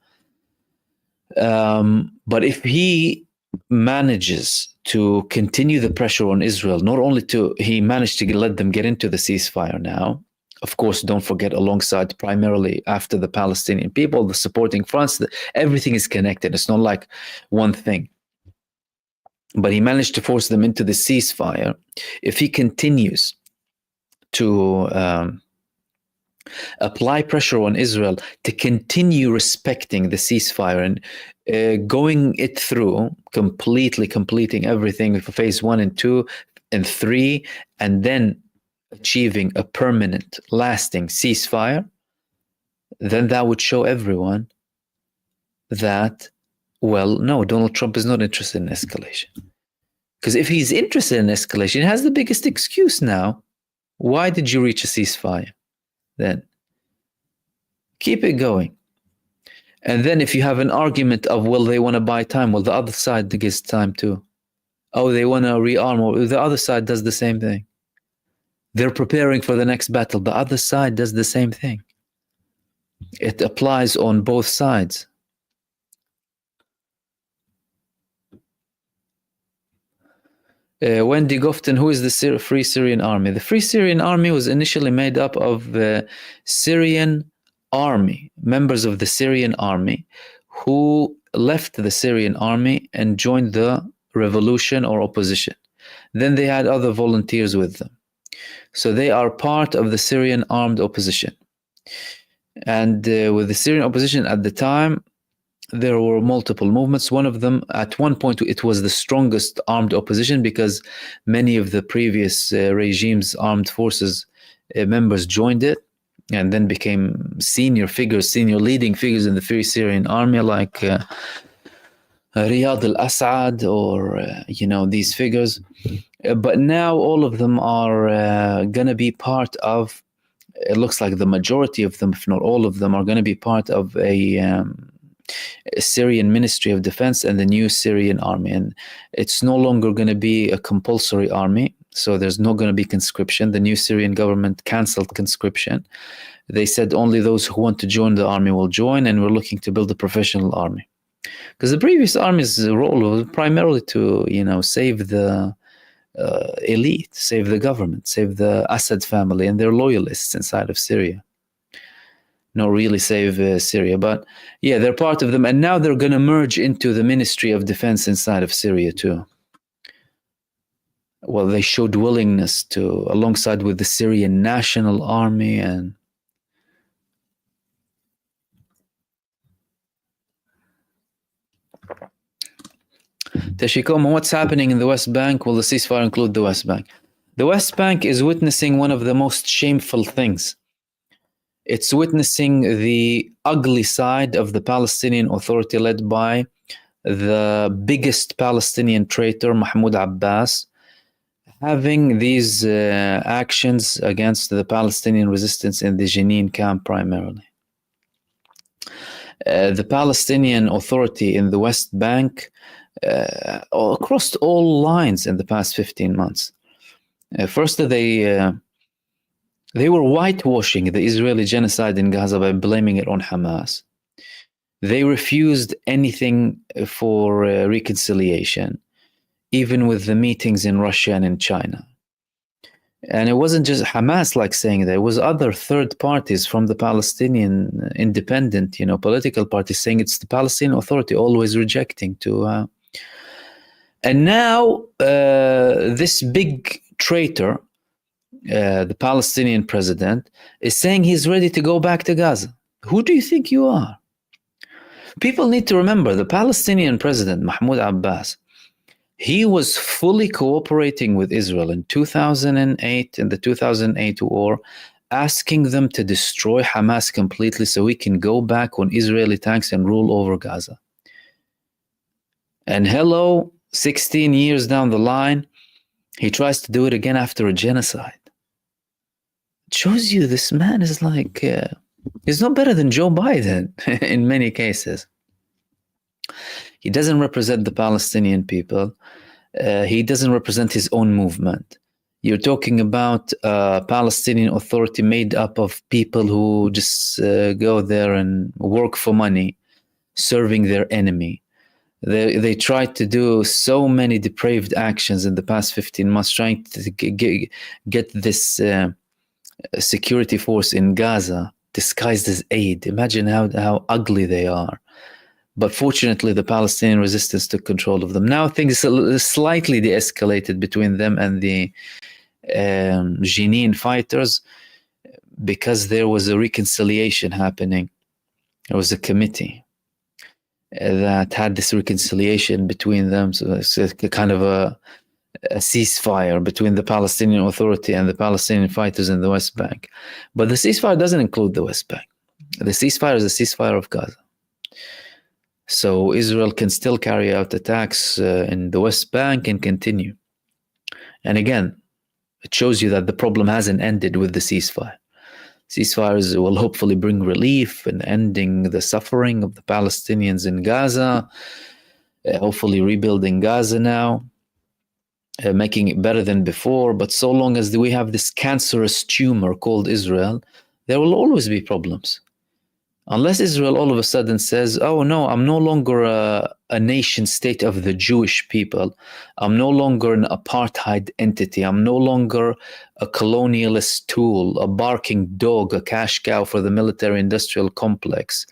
[SPEAKER 1] But if he manages to continue the pressure on Israel, not only he managed to let them get into the ceasefire now, of course, don't forget, alongside primarily after the Palestinian people, the supporting fronts, everything is connected. It's not like one thing. But he managed to force them into the ceasefire. If he continues to apply pressure on Israel to continue respecting the ceasefire and going it through, completing everything for phase 1 and 2 and 3, and then achieving a permanent, lasting ceasefire, then that would show everyone that, well, no, Donald Trump is not interested in escalation. Because if he's interested in escalation, he has the biggest excuse now. Why did you reach a ceasefire? Then keep it going. And then if you have an argument of, well, they want to buy time, well, the other side gets time too. Oh, they want to rearm, or the other side does the same thing. They're preparing for the next battle. The other side does the same thing. It applies on both sides. Wendy Gofton, who is the Free Syrian Army? The Free Syrian Army was initially made up of the Syrian army, members of the Syrian army, who left the Syrian army and joined the revolution or opposition. Then they had other volunteers with them. So they are part of the Syrian armed opposition. And with the Syrian opposition at the time, there were multiple movements. One of them, at one point, it was the strongest armed opposition because many of the previous regime's armed forces members joined it and then became senior leading figures in the Free Syrian Army, like Riyad al-Assad, or these figures. But now all of them are going to be part of, it looks like the majority of them, if not all of them, are going to be part of a Syrian Ministry of Defense and the new Syrian army. And it's no longer going to be a compulsory army. So there's not going to be conscription. The new Syrian government canceled conscription. They said only those who want to join the army will join, and we're looking to build a professional army. Because the previous army's role was primarily to, save the elite, save the government, save the Assad family and their loyalists inside of Syria. Not really save Syria, but yeah, they're part of them. And now they're going to merge into the Ministry of Defense inside of Syria too. Well, they showed willingness to, alongside with the Syrian National Army. And Teshikoma, what's happening in the West Bank? Will the ceasefire include the West Bank? The West Bank is witnessing one of the most shameful things. It's witnessing the ugly side of the Palestinian Authority led by the biggest Palestinian traitor, Mahmoud Abbas, having these actions against the Palestinian resistance in the Jenin camp primarily. The Palestinian Authority in the West Bank crossed all lines in the past 15 months. First, they were whitewashing the Israeli genocide in Gaza by blaming it on Hamas. They refused anything for reconciliation, even with the meetings in Russia and in China. And it wasn't just Hamas saying that, it was other third parties from the Palestinian independent, political parties saying it's the Palestinian Authority, always rejecting to. And now this big traitor, the Palestinian president, is saying he's ready to go back to Gaza. Who do you think you are? People need to remember the Palestinian president, Mahmoud Abbas, he was fully cooperating with Israel in 2008, in the 2008 war, asking them to destroy Hamas completely so he can go back on Israeli tanks and rule over Gaza. And hello, 16 years down the line, he tries to do it again after a genocide. It shows you this man is he's not better than Joe Biden in many cases. He doesn't represent the Palestinian people. He doesn't represent his own movement. You're talking about a Palestinian Authority made up of people who just go there and work for money, serving their enemy. They tried to do so many depraved actions in the past 15 months, trying to get this security force in Gaza disguised as aid. Imagine how ugly they are. But fortunately, the Palestinian resistance took control of them. Now things slightly de-escalated between them and the Jenin fighters because there was a reconciliation happening. There was a committee that had this reconciliation between them. So it's a kind of a ceasefire between the Palestinian Authority and the Palestinian fighters in the West Bank. But the ceasefire doesn't include the West Bank. The ceasefire is a ceasefire of Gaza. So Israel can still carry out attacks in the West Bank and continue. And again, it shows you that the problem hasn't ended with the ceasefire. Ceasefires will hopefully bring relief and ending the suffering of the Palestinians in Gaza, hopefully rebuilding Gaza now, making it better than before. But so long as we have this cancerous tumor called Israel, there will always be problems. Unless Israel all of a sudden says, oh no, I'm no longer a nation state of the Jewish people. I'm no longer an apartheid entity. I'm no longer a colonialist tool, a barking dog, a cash cow for the military-industrial complex.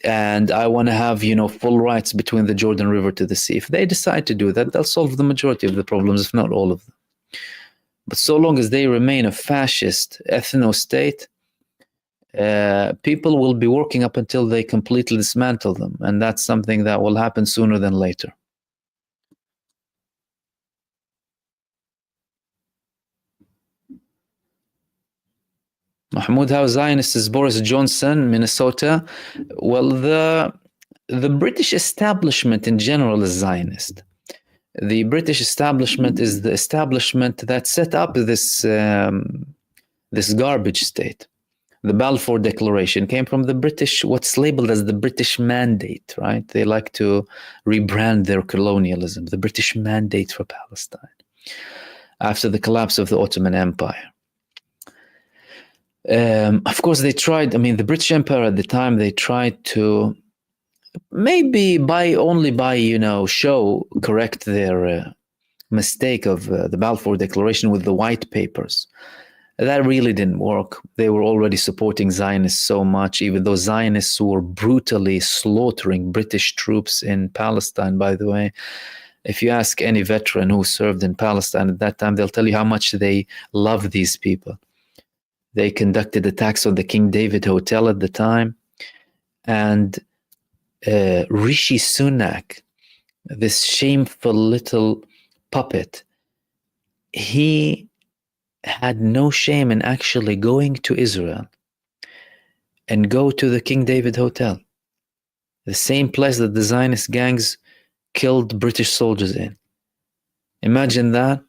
[SPEAKER 1] And I want to have, full rights between the Jordan River to the sea. If they decide to do that, they'll solve the majority of the problems, if not all of them. But so long as they remain a fascist ethno-state, people will be working up until they completely dismantle them, and that's something that will happen sooner than later. Mahmoud, how Zionist is Boris Johnson, Minnesota? Well, the British establishment in general is Zionist. The British establishment is the establishment that set up this garbage state. The Balfour Declaration came from the British, what's labeled as the British Mandate, right? They like to rebrand their colonialism, the British Mandate for Palestine, after the collapse of the Ottoman Empire. Of course, they tried, the British Empire at the time, they tried to maybe only by show, correct their mistake of the Balfour Declaration with the white papers. That really didn't work. They were already supporting Zionists so much, even though Zionists were brutally slaughtering British troops in Palestine, by the way. If you ask any veteran who served in Palestine at that time, they'll tell you how much they love these people. They conducted attacks on the King David Hotel at the time. And Rishi Sunak, this shameful little puppet, he had no shame in actually going to Israel and go to the King David Hotel, the same place that the Zionist gangs killed British soldiers in. Imagine that.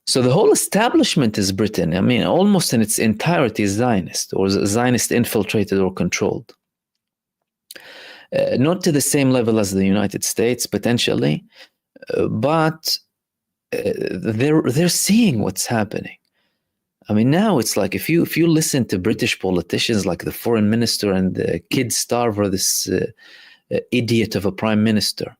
[SPEAKER 1] So the whole establishment is Britain. Almost in its entirety is Zionist, or Zionist infiltrated or controlled. Not to the same level as the United States, potentially, but they're seeing what's happening. Now it's like if you listen to British politicians like the foreign minister and the kid starver, this idiot of a prime minister,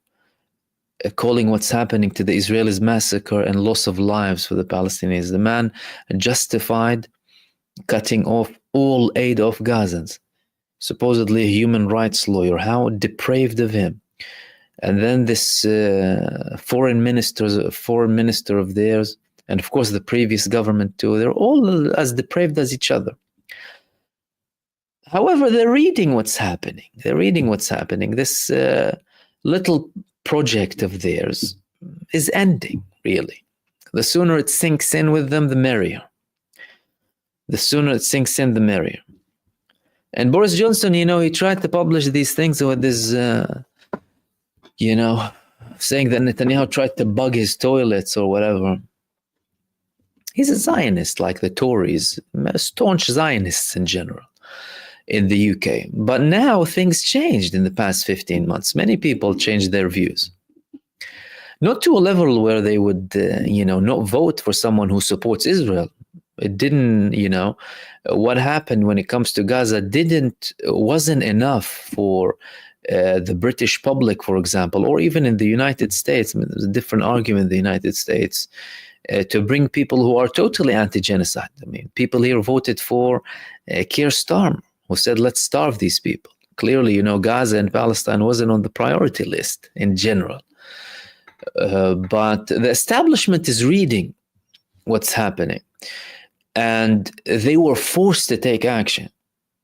[SPEAKER 1] calling what's happening to the Israelis massacre and loss of lives for the Palestinians. The man justified cutting off all aid of Gazans, supposedly a human rights lawyer. How depraved of him. And then this foreign minister of theirs, and of course the previous government too, they're all as depraved as each other. However, they're reading what's happening. This little project of theirs is ending, really. The sooner it sinks in with them, the merrier. And Boris Johnson, he tried to publish these things with this, saying that Netanyahu tried to bug his toilets or whatever. He's a Zionist, like the Tories, staunch Zionists in general in the UK. But now things changed in the past 15 months. Many people changed their views. Not to a level where they would, not vote for someone who supports Israel. It didn't, what happened when it comes to Gaza wasn't enough for the British public, for example, or even in the United States. There's a different argument in the United States to bring people who are totally anti-genocide. People here voted for Keir Starmer, who said, let's starve these people. Clearly, Gaza and Palestine wasn't on the priority list in general. But the establishment is reading what's happening. And they were forced to take action.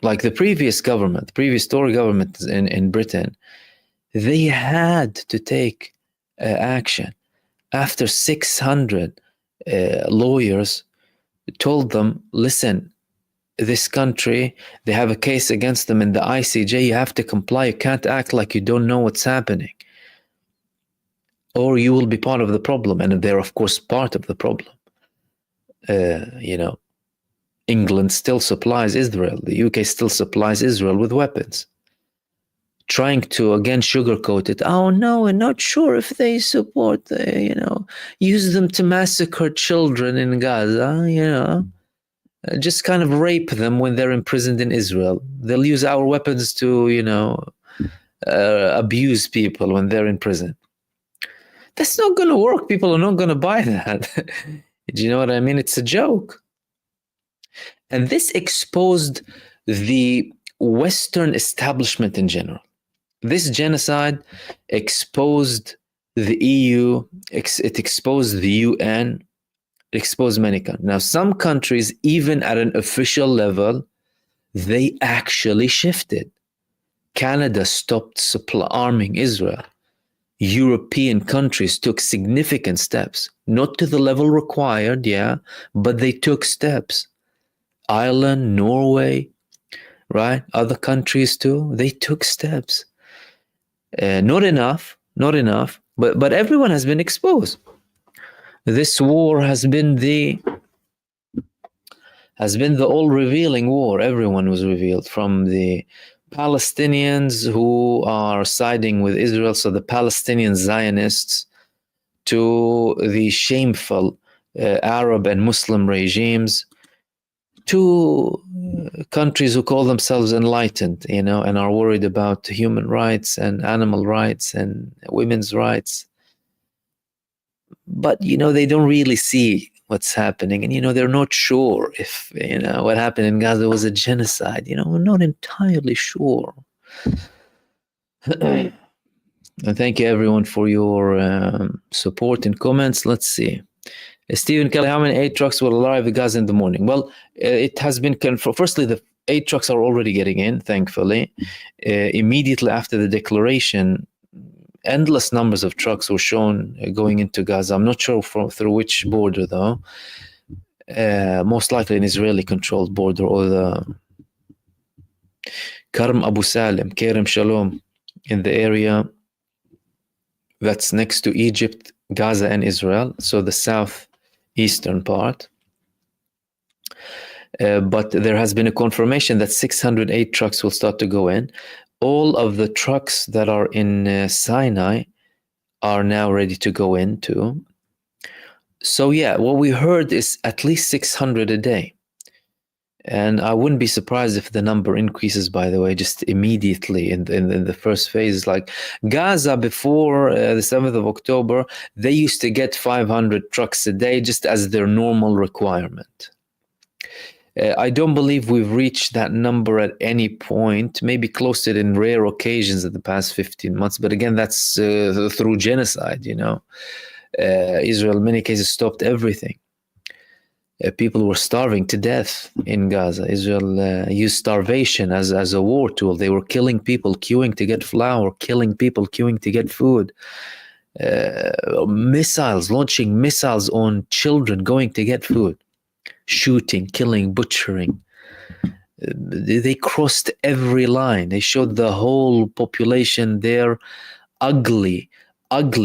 [SPEAKER 1] Like the previous Tory government in Britain, they had to take action after 600 lawyers told them, listen, this country, they have a case against them in the ICJ, you have to comply, you can't act like you don't know what's happening, or you will be part of the problem. And they're, of course, part of the problem. England still supplies Israel. The UK still supplies Israel with weapons. Trying to, again, sugarcoat it. Oh, no, we're not sure if they support, use them to massacre children in Gaza, just kind of rape them when they're imprisoned in Israel. They'll use our weapons to, abuse people when they're in prison. That's not going to work. People are not going to buy that. Do you know what I mean? It's a joke. And this exposed the Western establishment in general. This genocide exposed the EU, it exposed the UN, it exposed many countries. Now, some countries, even at an official level, they actually shifted. Canada stopped arming Israel. European countries took significant steps, not to the level required, but they took steps. Ireland, Norway, right? Other countries too, they took steps. Not enough, but everyone has been exposed. This war has been the all-revealing war. Everyone was revealed, from the Palestinians who are siding with Israel, so the Palestinian Zionists, to the shameful Arab and Muslim regimes, to countries who call themselves enlightened, and are worried about human rights and animal rights and women's rights. But, they don't really see what's happening. And, they're not sure if, what happened in Gaza was a genocide. We're not entirely sure. And thank you, everyone, for your support and comments. Let's see. Stephen Kelly, how many aid trucks will arrive at Gaza in the morning? Well, it has been confirmed. Firstly, the aid trucks are already getting in, thankfully. Immediately after the declaration, endless numbers of trucks were shown going into Gaza. I'm not sure through which border, though. Most likely an Israeli-controlled border, or the Karm Abu Salim, Kerem Shalom, in the area that's next to Egypt, Gaza, and Israel, so the southeastern part. But there has been a confirmation that 608 trucks will start to go in. All of the trucks that are in Sinai are now ready to go in too. So yeah, what we heard is at least 600 a day. And I wouldn't be surprised if the number increases, by the way, just immediately in the first phase. Like Gaza, before the 7th of October, they used to get 500 trucks a day just as their normal requirement. I don't believe we've reached that number at any point, maybe close to it in rare occasions in the past 15 months. But again, that's through genocide, Israel in many cases stopped everything. People were starving to death in Gaza. Israel used starvation as a war tool. They were killing people, queuing to get flour, killing people, queuing to get food. Launching missiles on children going to get food. Shooting, killing, butchering. They crossed every line. They showed the whole population their ugly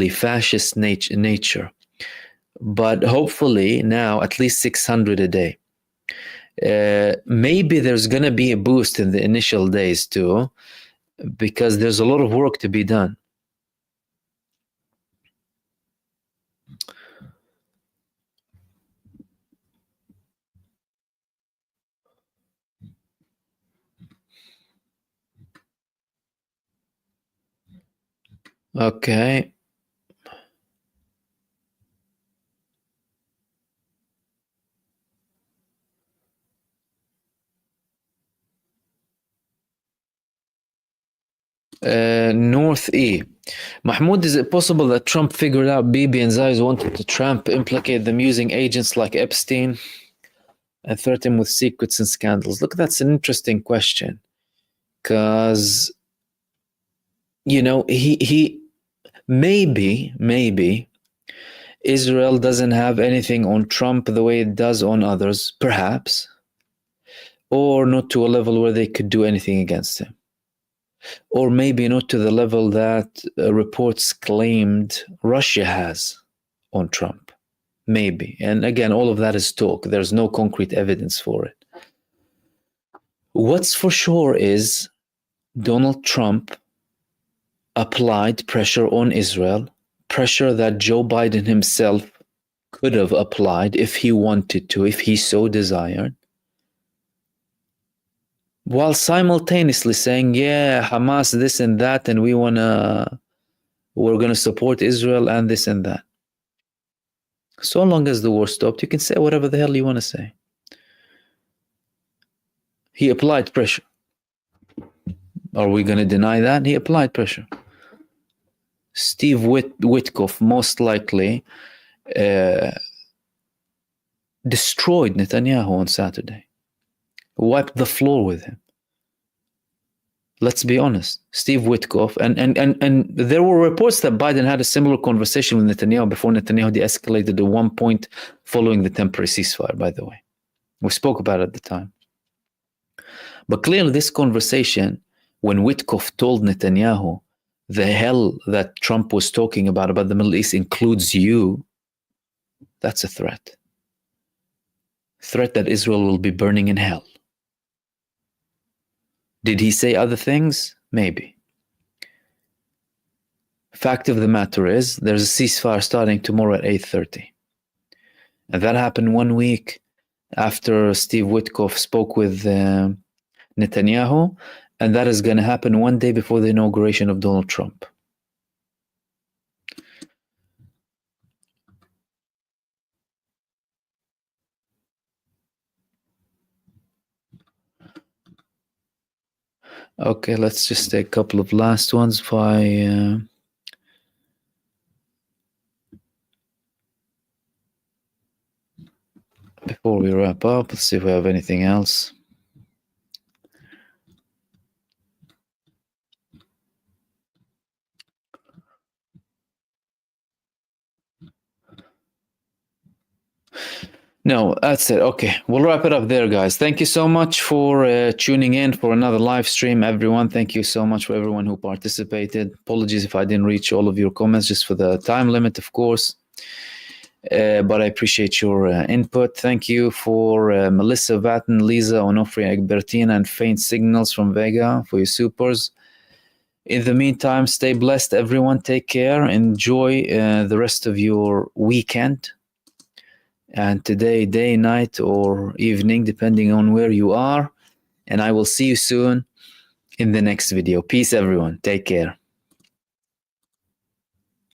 [SPEAKER 1] fascist nature. But hopefully now at least 600 a day. Maybe there's going to be a boost in the initial days too, because there's a lot of work to be done. Okay. North E. Mahmoud, is it possible that Trump figured out Bibi and Zayas wanted to implicate them using agents like Epstein and threaten with secrets and scandals? Look, that's an interesting question, because he maybe Israel doesn't have anything on Trump the way it does on others, perhaps, or not to a level where they could do anything against him. Or maybe not to the level that reports claimed Russia has on Trump. Maybe. And again, all of that is talk. There's no concrete evidence for it. What's for sure is Donald Trump applied pressure on Israel, pressure that Joe Biden himself could have applied if he wanted to, if he so desired, while simultaneously saying, yeah, Hamas, this and that, and we're going to support Israel and this and that. So long as the war stopped, you can say whatever the hell you want to say. He applied pressure. Are we going to deny that? He applied pressure. Steve Witkoff most likely destroyed Netanyahu on Saturday. Wiped the floor with him. Let's be honest. Steve Witkoff, and there were reports that Biden had a similar conversation with Netanyahu before Netanyahu de-escalated at one point following the temporary ceasefire, by the way. We spoke about it at the time. But clearly this conversation, when Witkoff told Netanyahu the hell that Trump was talking about the Middle East includes you, that's a threat. Threat that Israel will be burning in hell. Did he say other things? Maybe. Fact of the matter is, there's a ceasefire starting tomorrow at 8:30. And that happened 1 week after Steve Witkoff spoke with Netanyahu, and that is going to happen 1 day before the inauguration of Donald Trump. Okay, let's just take a couple of last ones before we wrap up. Let's see if we have anything else. No, that's it. Okay, we'll wrap it up there, guys. Thank you so much for tuning in for another live stream, everyone. Thank you so much for everyone who participated. Apologies if I didn't reach all of your comments, just for the time limit, of course. But I appreciate your input. Thank you for Melissa Vatten, Lisa, Onofre, Egbertina, and Faint Signals from Vega for your supers. In the meantime, stay blessed, everyone. Take care. Enjoy the rest of your weekend. And today, day, night, or evening, depending on where you are. And I will see you soon in the next video. Peace, everyone. Take care.